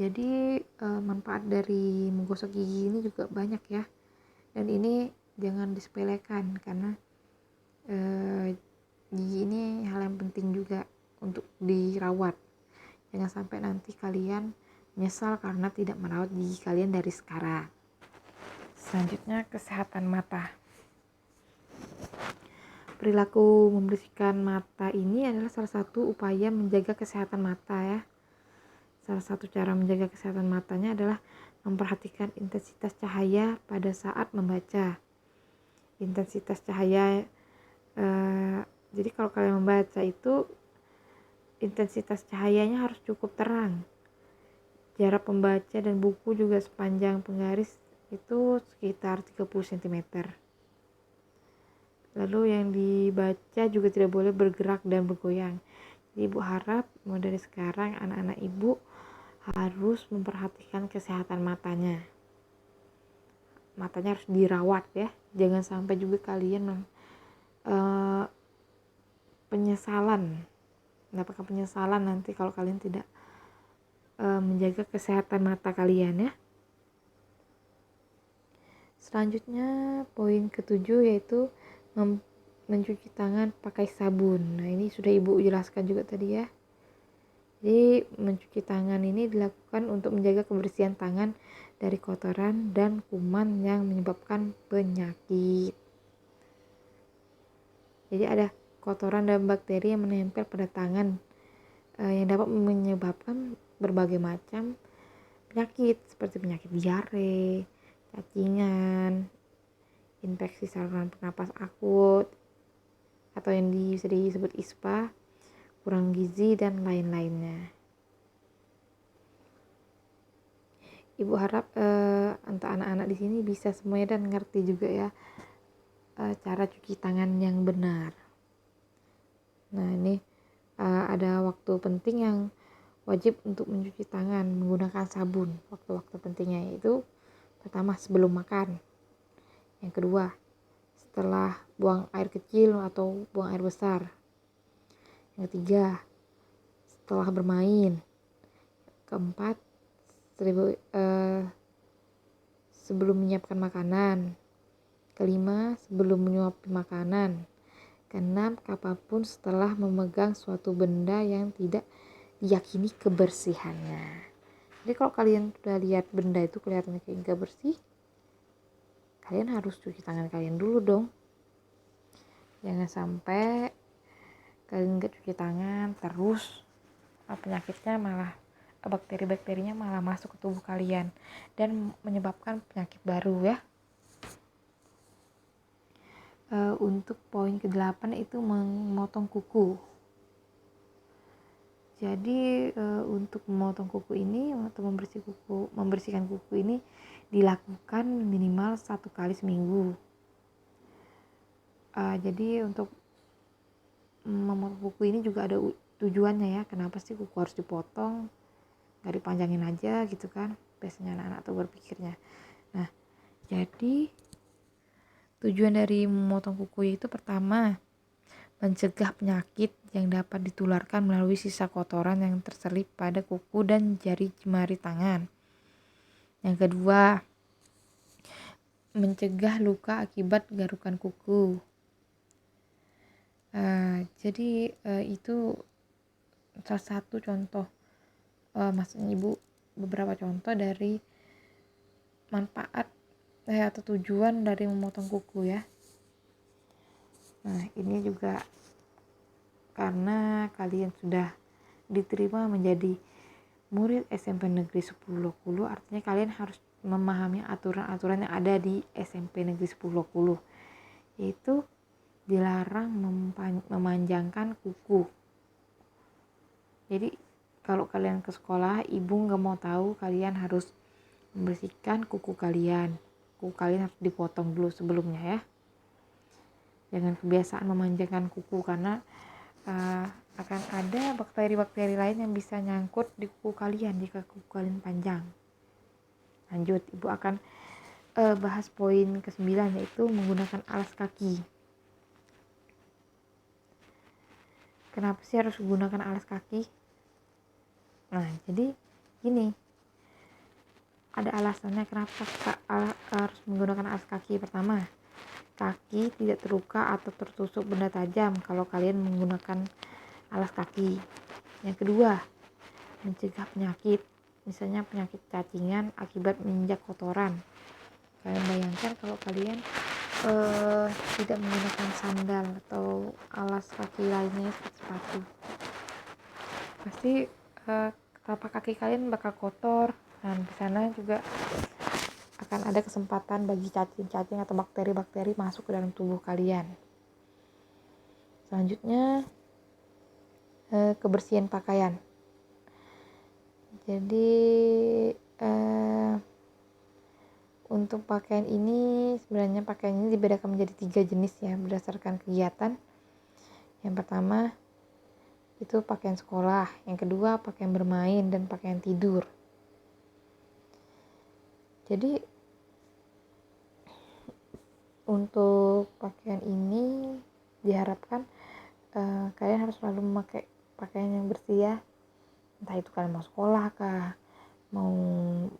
Jadi manfaat dari menggosok gigi ini juga banyak ya. Dan ini jangan disepelekan, karena gigi ini hal yang penting juga untuk dirawat. Jangan sampai nanti kalian menyesal karena tidak merawat gigi kalian dari sekarang. Selanjutnya, kesehatan mata. Perilaku membersihkan mata ini adalah salah satu upaya menjaga kesehatan mata ya. Salah satu cara menjaga kesehatan matanya adalah memperhatikan intensitas cahaya pada saat membaca. Intensitas cahaya, jadi kalau kalian membaca itu intensitas cahayanya harus cukup terang. Jarak pembaca dan buku juga sepanjang penggaris itu sekitar 30 cm. Lalu yang dibaca juga tidak boleh bergerak dan bergoyang. Jadi ibu harap mulai dari sekarang anak-anak ibu harus memperhatikan kesehatan matanya. Matanya harus dirawat ya. Jangan sampai juga kalian mendapatkan penyesalan nanti kalau kalian tidak menjaga kesehatan mata kalian ya. Selanjutnya poin ketujuh yaitu mencuci tangan pakai sabun. Nah, ini sudah ibu jelaskan juga tadi ya. Jadi mencuci tangan ini dilakukan untuk menjaga kebersihan tangan dari kotoran dan kuman yang menyebabkan penyakit. Jadi ada kotoran dan bakteri yang menempel pada tangan yang dapat menyebabkan berbagai macam penyakit seperti penyakit diare, cacingan, infeksi saluran pernapas akut atau yang bisa disebut ISPA, kurang gizi, dan lain-lainnya. Ibu harap untuk anak-anak di sini bisa semuanya dan ngerti juga ya cara cuci tangan yang benar. Nah, ini ada waktu penting yang wajib untuk mencuci tangan menggunakan sabun. Waktu-waktu pentingnya yaitu pertama sebelum makan, yang kedua setelah buang air kecil atau buang air besar, yang ketiga setelah bermain, keempat sebelum menyiapkan makanan, kelima sebelum menyuapi makanan, keenam kapanpun setelah memegang suatu benda yang tidak diyakini kebersihannya. Jadi kalau kalian sudah lihat benda itu kelihatannya kayak nggak bersih, kalian harus cuci tangan kalian dulu dong. Jangan sampai kalian nggak cuci tangan terus penyakitnya malah bakteri-bakterinya malah masuk ke tubuh kalian dan menyebabkan penyakit baru ya. Untuk poin ke-8 itu memotong kuku. Jadi untuk memotong kuku ini atau membersihkan kuku ini dilakukan minimal 1 kali seminggu. Jadi untuk memotong kuku ini juga ada tujuannya ya. Kenapa sih kuku harus dipotong? Gak dipanjangin aja gitu kan, biasanya anak-anak tuh berpikirnya. Nah, jadi tujuan dari memotong kuku itu pertama mencegah penyakit yang dapat ditularkan melalui sisa kotoran yang terselip pada kuku dan jari jemari tangan. Yang kedua, mencegah luka akibat garukan kuku. Jadi itu salah satu contoh, maksudnya ibu beberapa contoh dari manfaat atau tujuan dari memotong kuku ya. Nah, ini juga karena kalian sudah diterima menjadi murid SMP Negeri 10 Lokulu, artinya kalian harus memahami aturan-aturan yang ada di SMP Negeri 10 Lokulu, yaitu dilarang memanjangkan kuku. Jadi kalau kalian ke sekolah, ibu nggak mau tahu kalian harus membersihkan kuku kalian. Kuku kalian harus dipotong dulu sebelumnya ya. Jangan kebiasaan memanjangkan kuku karena akan ada bakteri-bakteri lain yang bisa nyangkut di kuku kalian jika kuku kalian panjang. Lanjut, ibu akan bahas poin ke-9 yaitu menggunakan alas kaki. Kenapa sih harus menggunakan alas kaki? Nah, jadi gini, ada alasannya kenapa harus menggunakan alas kaki. Pertama, kaki tidak terluka atau tertusuk benda tajam kalau kalian menggunakan alas kaki. Yang kedua, mencegah penyakit, misalnya penyakit cacingan akibat menginjak kotoran. Kalian bayangkan kalau kalian tidak menggunakan sandal atau alas kaki lainnya seperti sepatu, pasti telapak kaki kalian bakal kotor, dan di sana juga akan ada kesempatan bagi cacing-cacing atau bakteri-bakteri masuk ke dalam tubuh kalian. Selanjutnya kebersihan pakaian. Jadi untuk pakaian ini sebenarnya pakaian ini dibedakan menjadi 3 jenis ya berdasarkan kegiatan. Yang pertama itu pakaian sekolah, yang kedua pakaian bermain, dan pakaian tidur. Jadi untuk pakaian ini diharapkan kalian harus selalu memakai pakaian yang bersih ya. Entah itu kalian mau sekolah kah, mau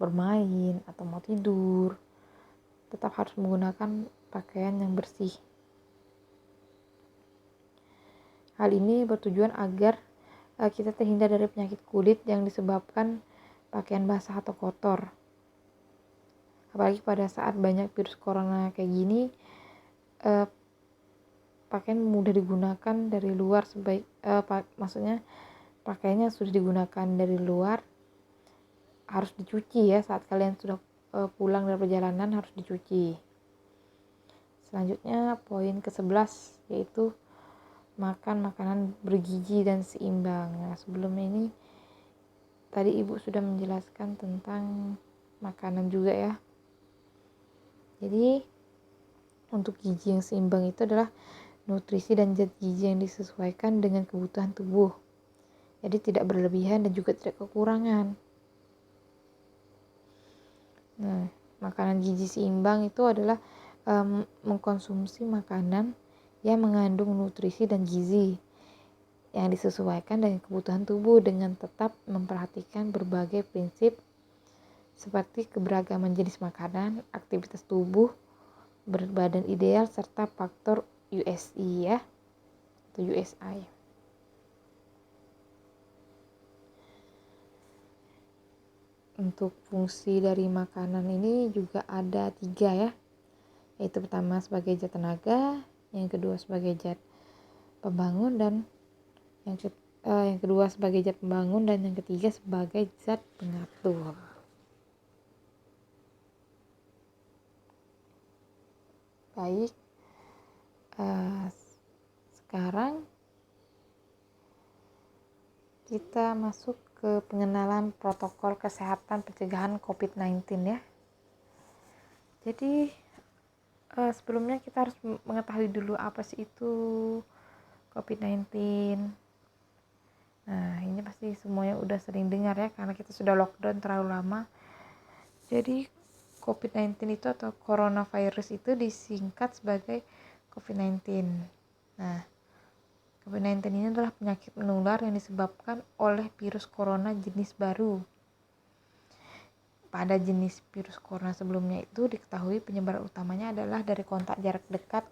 bermain atau mau tidur, tetap harus menggunakan pakaian yang bersih. Hal ini bertujuan agar kita terhindar dari penyakit kulit yang disebabkan pakaian basah atau kotor. Apalagi pada saat banyak virus corona kayak gini, pakaian mudah digunakan dari luar maksudnya pakaiannya sudah digunakan dari luar harus dicuci ya. Saat kalian sudah pulang dari perjalanan harus dicuci. Selanjutnya poin ke-11 yaitu makan makanan bergizi dan seimbang. Nah, sebelumnya ini tadi Ibu sudah menjelaskan tentang makanan juga ya. Jadi untuk gizi yang seimbang itu adalah nutrisi dan zat gizi yang disesuaikan dengan kebutuhan tubuh. Jadi tidak berlebihan dan juga tidak kekurangan. Nah, makanan gizi seimbang itu adalah mengkonsumsi makanan yang mengandung nutrisi dan gizi yang disesuaikan dengan kebutuhan tubuh dengan tetap memperhatikan berbagai prinsip seperti keberagaman jenis makanan, aktivitas tubuh, berat badan ideal, serta faktor USI ya, atau USI. Untuk fungsi dari makanan ini juga ada 3 ya, yaitu pertama sebagai zat tenaga, yang kedua sebagai zat pembangun, dan yang kedua sebagai zat pembangun, dan yang ketiga sebagai zat pengatur. Baik, sekarang kita masuk ke pengenalan protokol kesehatan pencegahan COVID-19 ya. Jadi sebelumnya kita harus mengetahui dulu apa sih itu COVID-19. Nah, ini pasti semuanya udah sering dengar ya, karena kita sudah lockdown terlalu lama. Jadi COVID-19 itu atau coronavirus itu disingkat sebagai COVID-19. Nah, COVID-19 ini adalah penyakit menular yang disebabkan oleh virus corona jenis baru. Pada jenis virus corona sebelumnya itu diketahui penyebaran utamanya adalah dari kontak jarak dekat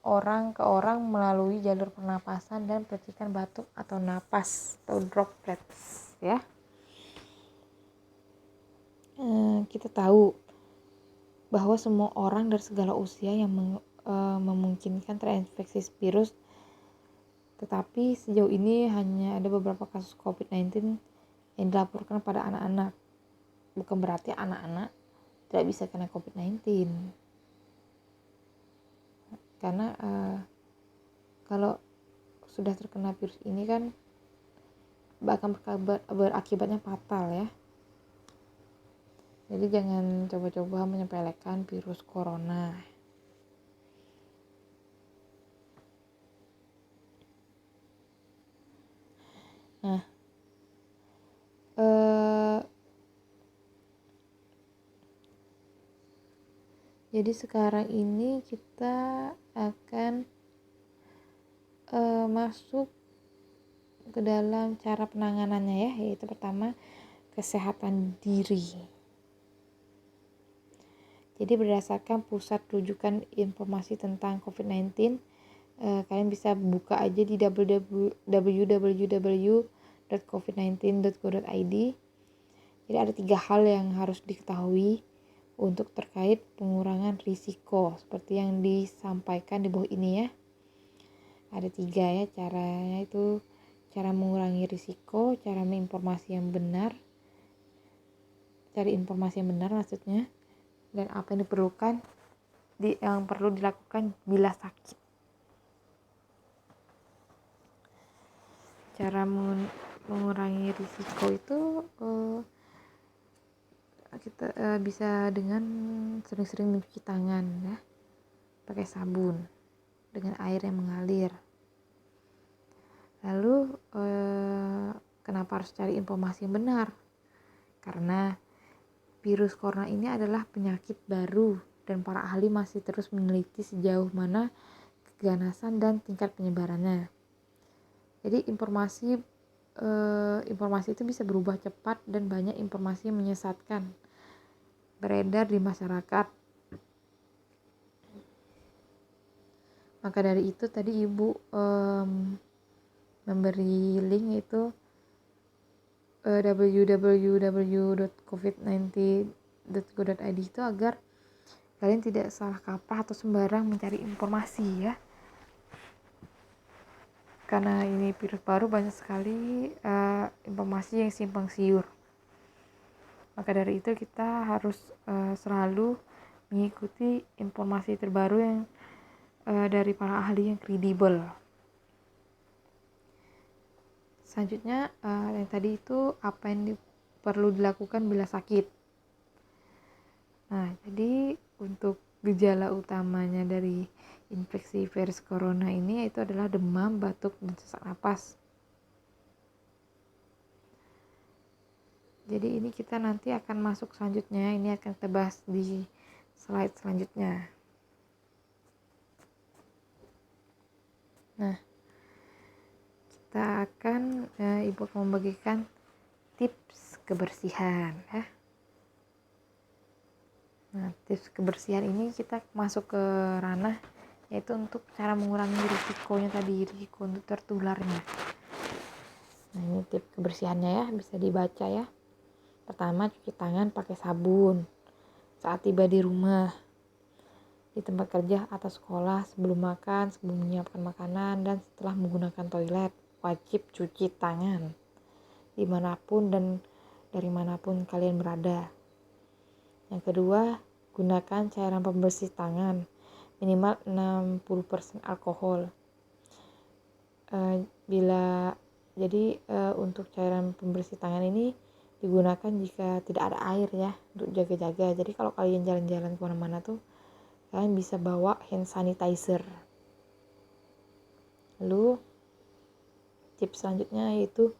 orang ke orang melalui jalur pernapasan dan percikan batuk atau napas atau droplets ya. Kita tahu bahwa semua orang dari segala usia yang memungkinkan terinfeksi virus, tetapi sejauh ini hanya ada beberapa kasus COVID-19 yang dilaporkan pada anak-anak. Bukan berarti anak-anak tidak bisa kena COVID-19, karena kalau sudah terkena virus ini kan bahkan berakibatnya fatal ya. Jadi jangan coba-coba menyepelekan virus corona. Nah, jadi sekarang ini kita akan masuk ke dalam cara penanganannya ya, yaitu pertama kesehatan diri. Jadi berdasarkan pusat rujukan informasi tentang COVID-19, kalian bisa buka aja di www.covid19.go.id. Jadi ada 3 hal yang harus diketahui untuk terkait pengurangan risiko seperti yang disampaikan di bawah ini ya. Ada 3 ya caranya, itu cara mengurangi risiko, cara menginformasi yang benar, cari informasi yang benar maksudnya, dan apa yang diperlukan yang perlu dilakukan bila sakit. Cara mengurangi risiko itu kita bisa dengan sering-sering mencuci tangan ya, pakai sabun dengan air yang mengalir. Lalu kenapa harus cari informasi yang benar? Karena virus corona ini adalah penyakit baru dan para ahli masih terus meneliti sejauh mana keganasan dan tingkat penyebarannya. Jadi informasi itu bisa berubah cepat dan banyak informasi yang menyesatkan beredar di masyarakat. Maka dari itu tadi Ibu memberi link itu www.covid19.go.id itu agar kalian tidak salah kaprah atau sembarang mencari informasi ya. Karena ini virus baru, banyak sekali informasi yang simpang siur. Maka dari itu kita harus selalu mengikuti informasi terbaru yang dari para ahli yang kredibel. Selanjutnya yang tadi itu apa yang perlu dilakukan bila sakit. Nah, jadi untuk gejala utamanya dari infeksi virus corona ini yaitu adalah demam, batuk, dan sesak napas. Jadi ini kita nanti akan masuk selanjutnya, ini akan kita bahas di slide selanjutnya. Nah, kita akan Ibu akan membagikan tips kebersihan ya. Nah, tips kebersihan ini kita masuk ke ranah yaitu untuk cara mengurangi risikonya tadi, risiko untuk tertularnya. Nah, ini tips kebersihannya ya, bisa dibaca ya. Pertama, cuci tangan pakai sabun saat tiba di rumah, di tempat kerja atau sekolah, sebelum makan, sebelum menyiapkan makanan, dan setelah menggunakan toilet. Wajib cuci tangan dimanapun dan dari manapun kalian berada. Yang kedua, gunakan cairan pembersih tangan minimal 60% alkohol. Untuk cairan pembersih tangan ini digunakan jika tidak ada air ya, untuk jaga-jaga. Jadi kalau kalian jalan-jalan kemana-mana tuh kalian bisa bawa hand sanitizer. Lalu tips selanjutnya yaitu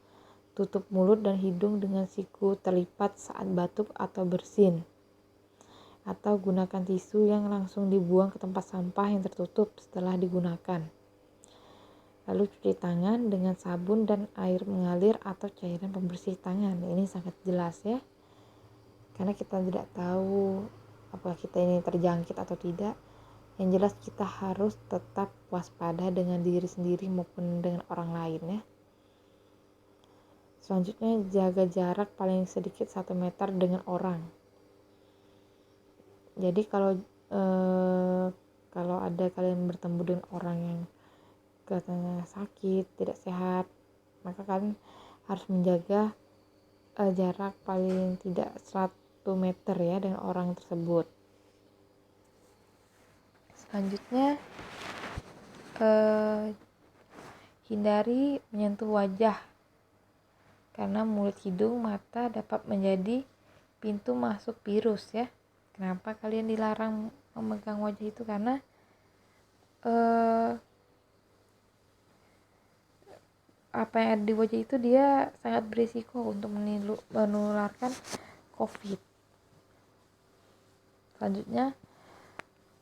tutup mulut dan hidung dengan siku terlipat saat batuk atau bersin, atau gunakan tisu yang langsung dibuang ke tempat sampah yang tertutup setelah digunakan. Lalu cuci tangan dengan sabun dan air mengalir atau cairan pembersih tangan. Ini sangat jelas ya, karena kita tidak tahu apakah kita ini terjangkit atau tidak. Yang jelas kita harus tetap waspada dengan diri sendiri maupun dengan orang lain ya. Selanjutnya, jaga jarak paling sedikit 1 meter dengan orang. Jadi kalau ada kalian bertemu dengan orang yang katanya sakit, tidak sehat, maka kalian harus menjaga jarak paling tidak 1 meter ya dengan orang tersebut. Selanjutnya, hindari menyentuh wajah, karena mulut, hidung, mata dapat menjadi pintu masuk virus ya. Kenapa kalian dilarang memegang wajah itu? Karena apa yang ada di wajah itu dia sangat berisiko untuk menularkan COVID. Selanjutnya,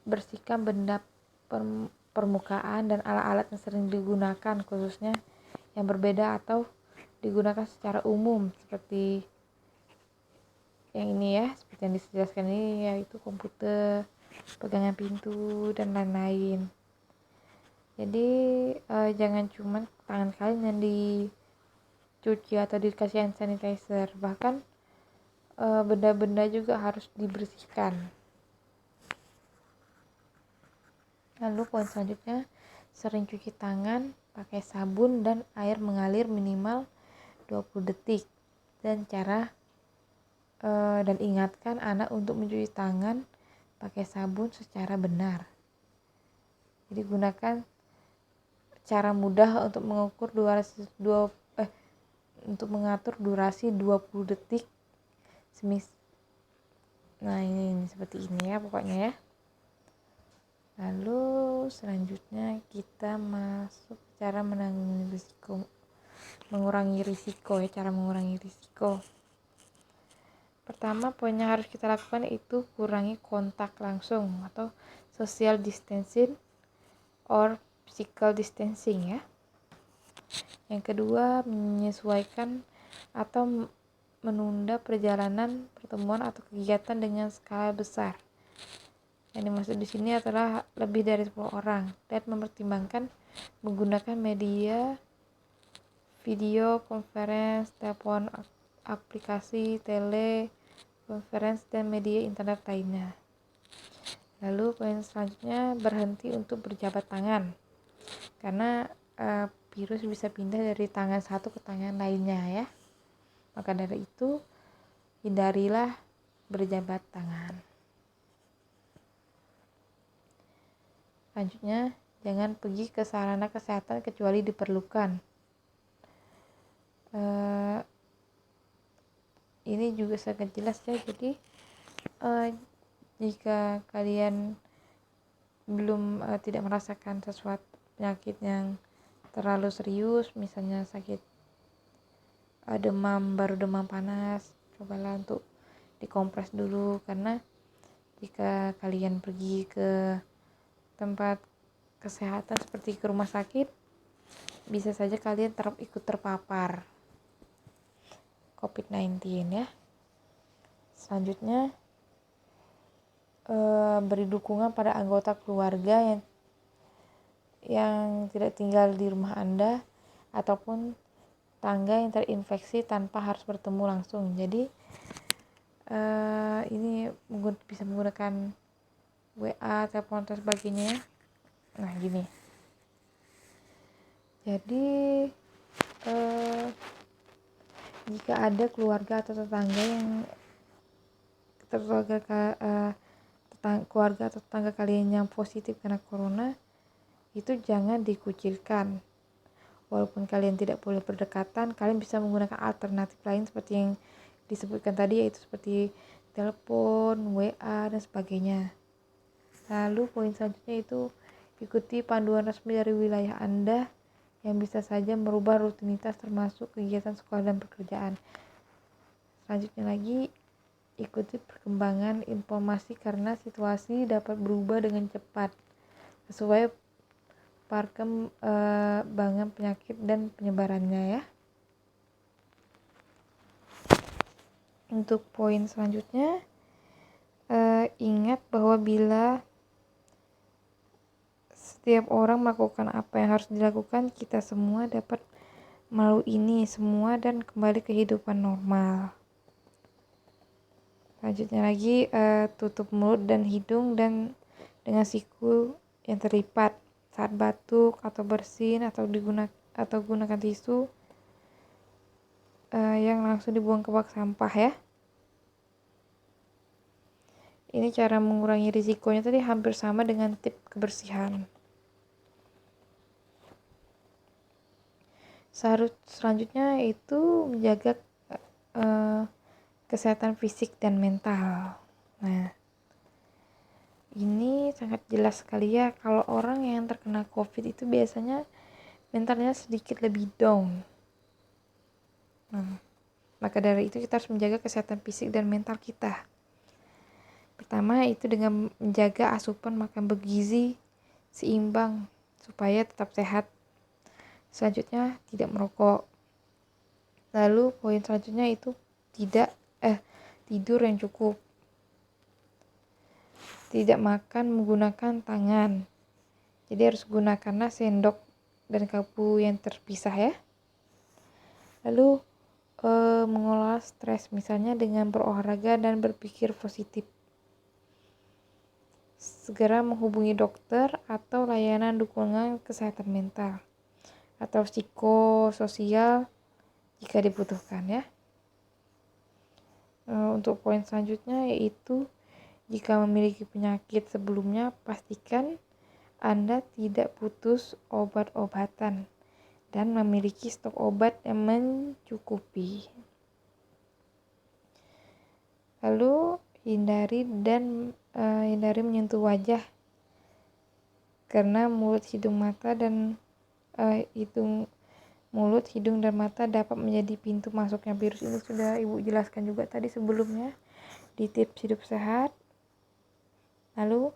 bersihkan benda permukaan dan alat-alat yang sering digunakan, khususnya yang berbeda atau digunakan secara umum, seperti yang ini ya, seperti yang dijelaskan ini, yaitu komputer, pegangan pintu, dan lain-lain. Jadi jangan cuma tangan kalian yang dicuci atau dikasih hand sanitizer, bahkan benda-benda juga harus dibersihkan. Lalu poin selanjutnya, sering cuci tangan pakai sabun dan air mengalir minimal 20 detik. Dan ingatkan anak untuk mencuci tangan pakai sabun secara benar. Jadi gunakan cara mudah untuk mengatur durasi 20 detik. Nah, ini seperti ini ya pokoknya ya. Lalu selanjutnya kita masuk cara mengurangi risiko ya, cara mengurangi risiko. Pertama, poin yang harus kita lakukan itu kurangi kontak langsung atau social distancing or physical distancing ya. Yang kedua, menyesuaikan atau menunda perjalanan, pertemuan atau kegiatan dengan skala besar. Yang dimaksud di sini adalah lebih dari 10 orang, dan mempertimbangkan menggunakan media video conference, telepon, aplikasi telekonferensi, dan media internet lainnya. Lalu poin selanjutnya, berhenti untuk berjabat tangan, karena virus bisa pindah dari tangan satu ke tangan lainnya ya. Maka dari itu hindarilah berjabat tangan. Selanjutnya, jangan pergi ke sarana kesehatan kecuali diperlukan. Eh, ini juga sangat jelas ya. Jadi jika kalian belum tidak merasakan sesuatu penyakit yang terlalu serius, misalnya sakit demam, baru demam panas, cobalah untuk dikompres dulu, karena jika kalian pergi ke tempat kesehatan seperti ke rumah sakit, bisa saja kalian ikut terpapar COVID-19 ya. Selanjutnya beri dukungan pada anggota keluarga yang tidak tinggal di rumah Anda ataupun tangga yang terinfeksi tanpa harus bertemu langsung. Jadi ini bisa menggunakan WA, telepon dan sebagainya. Nah gini, jadi jika ada keluarga atau tetangga keluarga atau tetangga kalian yang positif karena corona, itu jangan dikucilkan. Walaupun kalian tidak boleh berdekatan, kalian bisa menggunakan alternatif lain seperti yang disebutkan tadi, yaitu seperti telepon, WA, dan sebagainya. Lalu poin selanjutnya itu ikuti panduan resmi dari wilayah Anda yang bisa saja merubah rutinitas termasuk kegiatan sekolah dan pekerjaan. Selanjutnya lagi, ikuti perkembangan informasi karena situasi dapat berubah dengan cepat sesuai perkembangan penyakit dan penyebarannya ya. Untuk poin selanjutnya, ingat bahwa bila setiap orang melakukan apa yang harus dilakukan, kita semua dapat melalui ini semua dan kembali ke kehidupan normal. Selanjutnya lagi, tutup mulut dan hidung dan dengan siku yang terlipat saat batuk atau bersin atau gunakan tisu yang langsung dibuang ke bak sampah ya. Ini cara mengurangi risikonya tadi hampir sama dengan tips kebersihan. Selanjutnya itu menjaga kesehatan fisik dan mental. Nah, ini sangat jelas sekali ya, kalau orang yang terkena COVID itu biasanya mentalnya sedikit lebih down. Nah, maka dari itu kita harus menjaga kesehatan fisik dan mental kita. Pertama itu dengan menjaga asupan makan bergizi seimbang supaya tetap sehat. Selanjutnya tidak merokok. Lalu poin selanjutnya itu tidur yang cukup. Tidak makan menggunakan tangan. Jadi harus gunakanlah sendok dan garpu yang terpisah ya. Lalu mengolah stres, misalnya dengan berolahraga dan berpikir positif. Segera menghubungi dokter atau layanan dukungan kesehatan mental atau psikososial jika dibutuhkan ya. Untuk poin selanjutnya yaitu jika memiliki penyakit sebelumnya, pastikan Anda tidak putus obat-obatan dan memiliki stok obat yang mencukupi. Lalu hindari menyentuh wajah, karena mulut, hidung, dan mata dapat menjadi pintu masuknya virus. Ini sudah Ibu jelaskan juga tadi sebelumnya di tips hidup sehat. Lalu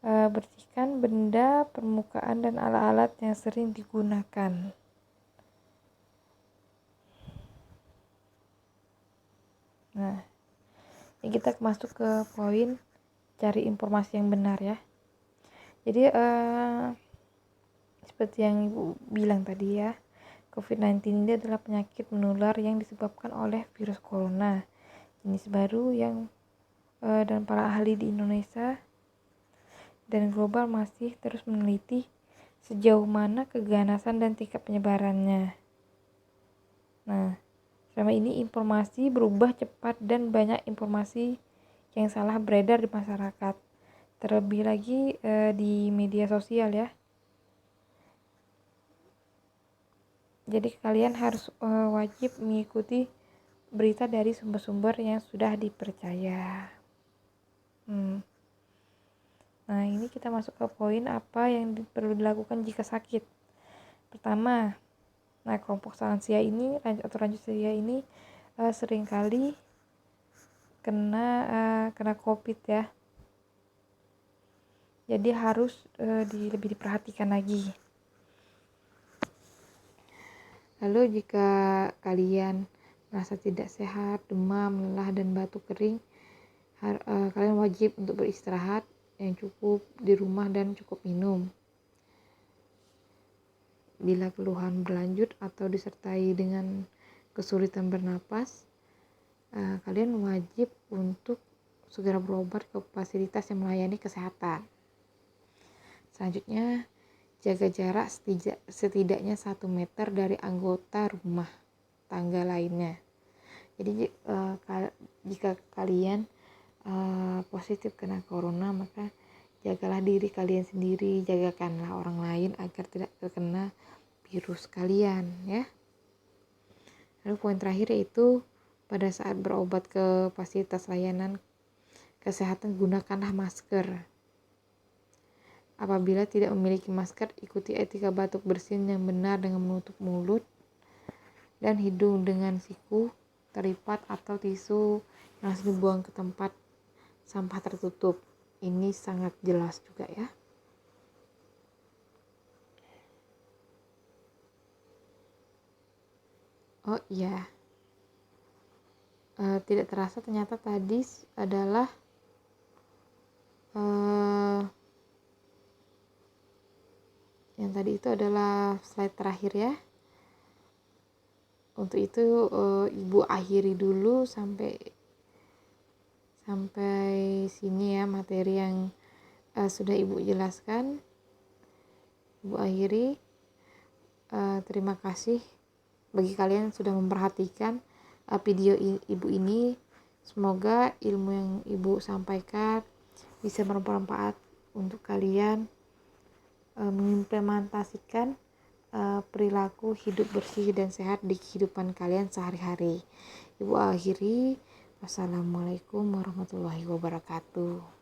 bersihkan benda, permukaan, dan alat-alat yang sering digunakan. Nah, ini kita masuk ke poin cari informasi yang benar ya. Jadi seperti yang Ibu bilang tadi ya, COVID-19 ini adalah penyakit menular yang disebabkan oleh virus corona jenis baru dan para ahli di Indonesia dan global masih terus meneliti sejauh mana keganasan dan tingkat penyebarannya. Nah, selama ini informasi berubah cepat dan banyak informasi yang salah beredar di masyarakat, terlebih lagi di media sosial ya. Jadi kalian harus wajib mengikuti berita dari sumber-sumber yang sudah dipercaya. Nah, ini kita masuk ke poin apa yang perlu dilakukan jika sakit. Pertama, nah kelompok lansia ini atau lanjut usia ini seringkali kena COVID ya. Jadi harus lebih diperhatikan lagi. Lalu jika kalian merasa tidak sehat, demam, lelah, dan batuk kering, kalian wajib untuk beristirahat yang cukup di rumah dan cukup minum. Bila keluhan berlanjut atau disertai dengan kesulitan bernapas, kalian wajib untuk segera berobat ke fasilitas yang melayani kesehatan. Selanjutnya, jaga jarak setidaknya 1 meter dari anggota rumah tangga lainnya. Jadi jika kalian positif kena corona, maka jagalah diri kalian sendiri, jagakanlah orang lain agar tidak terkena virus kalian ya. Lalu poin terakhir yaitu pada saat berobat ke fasilitas layanan kesehatan, gunakanlah masker. Apabila tidak memiliki masker, ikuti etika batuk bersin yang benar dengan menutup mulut dan hidung dengan siku terlipat atau tisu yang langsung dibuang ke tempat sampah tertutup. Ini sangat jelas juga ya. Oh iya, tidak terasa ternyata tadi adalah yang tadi itu adalah slide terakhir ya. Untuk itu Ibu akhiri dulu sampai sini ya materi yang sudah Ibu jelaskan. Ibu akhiri. Terima kasih bagi kalian yang sudah memperhatikan video Ibu ini. Semoga ilmu yang Ibu sampaikan bisa bermanfaat untuk kalian mengimplementasikan perilaku hidup bersih dan sehat di kehidupan kalian sehari-hari. Ibu akhiri. Wassalamualaikum warahmatullahi wabarakatuh.